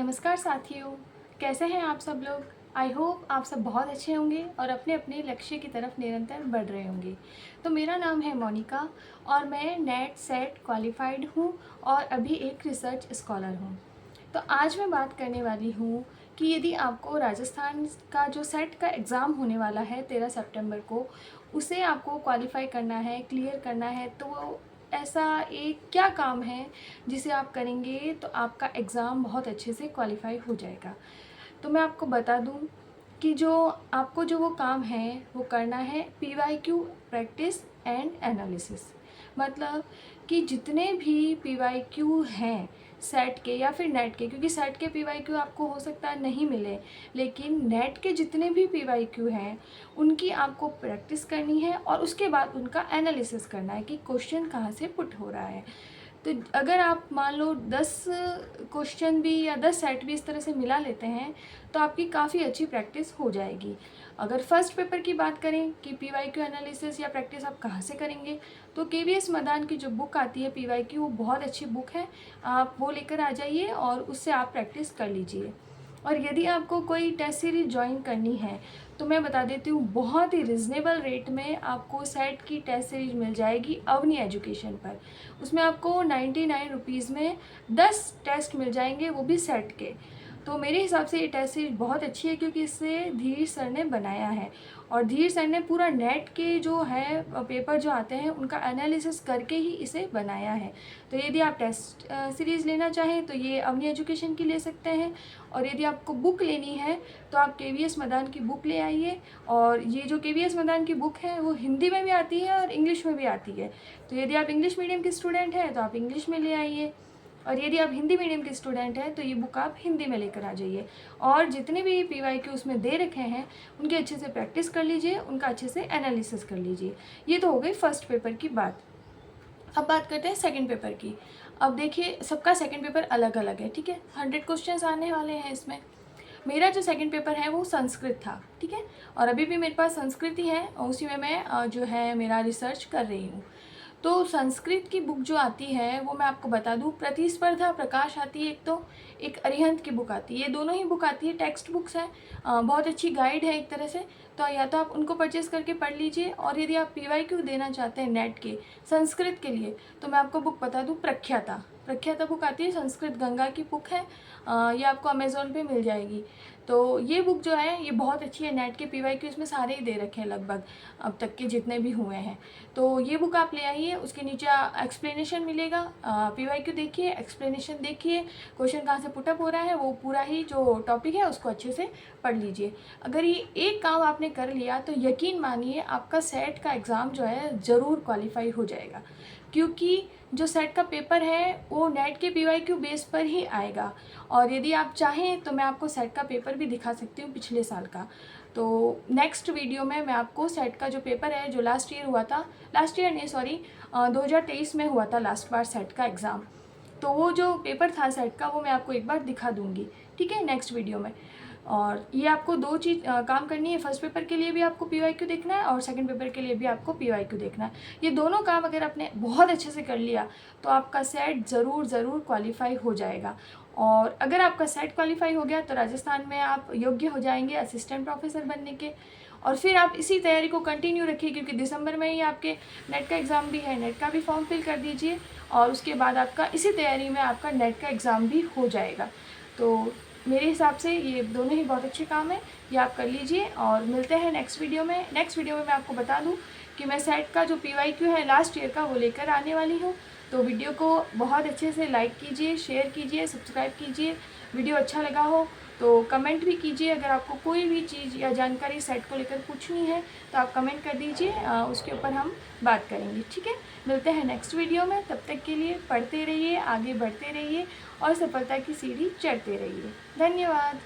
नमस्कार साथियों, कैसे हैं आप सब लोग। आई होप आप सब बहुत अच्छे होंगे और अपने अपने लक्ष्य की तरफ निरंतर बढ़ रहे होंगे। तो मेरा नाम है मोनिका और मैं नेट सेट क्वालिफाइड हूँ और अभी एक रिसर्च स्कॉलर हूँ। तो आज मैं बात करने वाली हूँ कि यदि आपको राजस्थान का जो सेट का एग्ज़ाम होने वाला है 13 सितंबर को, उसे आपको क्वालिफ़ाई करना है, क्लियर करना है, तो ऐसा एक क्या काम है जिसे आप करेंगे तो आपका एग्ज़ाम बहुत अच्छे से क्वालिफ़ाई हो जाएगा। तो मैं आपको बता दूँ कि जो वो काम है वो करना है PYQ प्रैक्टिस एंड एनालिसिस। मतलब कि जितने भी PYQ हैं सेट के या फिर नेट के, क्योंकि सेट के PYQ आपको हो सकता है नहीं मिले, लेकिन नेट के जितने भी PYQ हैं उनकी आपको प्रैक्टिस करनी है और उसके बाद उनका एनालिसिस करना है कि क्वेश्चन कहाँ से पुट हो रहा है। तो अगर आप मान लो 10 क्वेश्चन भी या 10 सेट भी इस तरह से मिला लेते हैं तो आपकी काफ़ी अच्छी प्रैक्टिस हो जाएगी। अगर फर्स्ट पेपर की बात करें कि PYQ एनालिसिस या प्रैक्टिस आप कहाँ से करेंगे, तो KVS मदान की जो बुक आती है PYQ, वो बहुत अच्छी बुक है। आप वो लेकर आ जाइए और उससे आप प्रैक्टिस कर लीजिए। और यदि आपको कोई टेस्ट सीरीज़ ज्वाइन करनी है तो मैं बता देती हूँ, बहुत ही रिजनेबल रेट में आपको सेट की टेस्ट सीरीज मिल जाएगी अवनी एजुकेशन पर। उसमें आपको 99 रुपीज़ में 10 टेस्ट मिल जाएंगे, वो भी सेट के। तो मेरे हिसाब से ये टेस्ट सीरीज बहुत अच्छी है क्योंकि इसे धीर सर ने बनाया है और धीर सर ने पूरा नेट के जो है पेपर जो आते हैं उनका एनालिसिस करके ही इसे बनाया है। तो यदि आप टेस्ट सीरीज़ लेना चाहें तो ये अवनी एजुकेशन की ले सकते हैं, और यदि आपको बुक लेनी है तो आप KVS मदान की बुक ले आइए। और ये जो KVS मदान की बुक है वो हिंदी में भी आती है और इंग्लिश में भी आती है। तो यदि आप इंग्लिश मीडियम के स्टूडेंट हैं तो आप इंग्लिश में ले आइए, और यदि आप हिंदी मीडियम के स्टूडेंट हैं तो ये बुक आप हिंदी में लेकर आ जाइए। और जितने भी PYQ उसमें दे रखे हैं उनकी अच्छे से प्रैक्टिस कर लीजिए, उनका अच्छे से एनालिसिस कर लीजिए। ये तो हो गई फर्स्ट पेपर की बात। अब बात करते हैं सेकंड पेपर की। अब देखिए, सबका सेकंड पेपर अलग अलग है, ठीक है। 100 क्वेश्चंस आने वाले हैं इसमें। मेरा जो सेकंड पेपर है वो संस्कृत था, ठीक है। और अभी भी मेरे पास संस्कृत ही है और उसी में मैं जो है मेरा रिसर्च कर रही हूँ। तो संस्कृत की बुक जो आती है वो मैं आपको बता दूँ, प्रतिस्पर्धा प्रकाश आती है एक, तो एक अरिहंत की बुक आती है। ये दोनों ही बुक आती है, टेक्स्ट बुक्स हैं, बहुत अच्छी गाइड है एक तरह से। तो या तो आप उनको परचेज़ करके पढ़ लीजिए, और यदि आप PYQ देना चाहते हैं नेट के संस्कृत के लिए तो मैं आपको बुक बता दूँ, प्रख्याता। प्रख्याता बुक आती है, संस्कृत गंगा की बुक है। ये आपको अमेज़ोन पे मिल जाएगी। तो ये बुक जो है ये बहुत अच्छी है। नेट के PYQ इसमें सारे ही दे रखे हैं लगभग, अब तक के जितने भी हुए हैं। तो ये बुक आप ले आइए, उसके नीचे एक्सप्लेनेशन मिलेगा। PYQ देखिए, एक्सप्लेनेशन देखिए, क्वेश्चन कहाँ से पुटअप हो रहा है, वो पूरा ही जो टॉपिक है उसको अच्छे से पढ़ लीजिए। अगर ये एक काम आपने कर लिया तो यकीन मानिए आपका सेट का एग्ज़ाम जो है ज़रूर क्वालिफाई हो जाएगा, क्योंकि जो सेट का पेपर है वो नेट के PYQ बेस पर ही आएगा। और यदि आप चाहें तो मैं आपको सेट का पेपर भी दिखा सकती हूँ पिछले साल का। तो नेक्स्ट वीडियो में मैं आपको सेट का जो पेपर है जो लास्ट ईयर हुआ था, लास्ट ईयर नहीं सॉरी 2023 में हुआ था लास्ट बार सेट का एग्ज़ाम, तो वो जो पेपर था सेट का वो मैं आपको एक बार दिखा दूँगी, ठीक है, नेक्स्ट वीडियो में। और ये आपको दो चीज़ काम करनी है, फर्स्ट पेपर के लिए भी आपको PYQ देखना है और सेकंड पेपर के लिए भी आपको PYQ देखना है। ये दोनों काम अगर आपने बहुत अच्छे से कर लिया तो आपका सेट ज़रूर क्वालिफाई हो जाएगा। और अगर आपका सेट क्वालिफाई हो गया तो राजस्थान में आप योग्य हो जाएंगे असिस्टेंट प्रोफेसर बनने के। और फिर आप इसी तैयारी को कंटिन्यू रखिए, क्योंकि दिसंबर में ही आपके नेट का एग्ज़ाम भी है, नेट का भी फॉर्म फिल कर दीजिए और उसके बाद आपका इसी तैयारी में आपका नेट का एग्ज़ाम भी हो जाएगा। तो मेरे हिसाब से ये दोनों ही बहुत अच्छे काम हैं, ये आप कर लीजिए। और मिलते हैं नेक्स्ट वीडियो में। नेक्स्ट वीडियो में मैं आपको बता दूं कि मैं सेट का जो PYQ है लास्ट ईयर का वो लेकर आने वाली हूँ। तो वीडियो को बहुत अच्छे से लाइक कीजिए, शेयर कीजिए, सब्सक्राइब कीजिए। वीडियो अच्छा लगा हो तो कमेंट भी कीजिए। अगर आपको कोई भी चीज़ या जानकारी सेट को लेकर पूछनी है तो आप कमेंट कर दीजिए, उसके ऊपर हम बात करेंगे, ठीक है। मिलते हैं नेक्स्ट वीडियो में, तब तक के लिए पढ़ते रहिए, आगे बढ़ते रहिए और सफलता की सीढ़ी चढ़ते रहिए। धन्यवाद।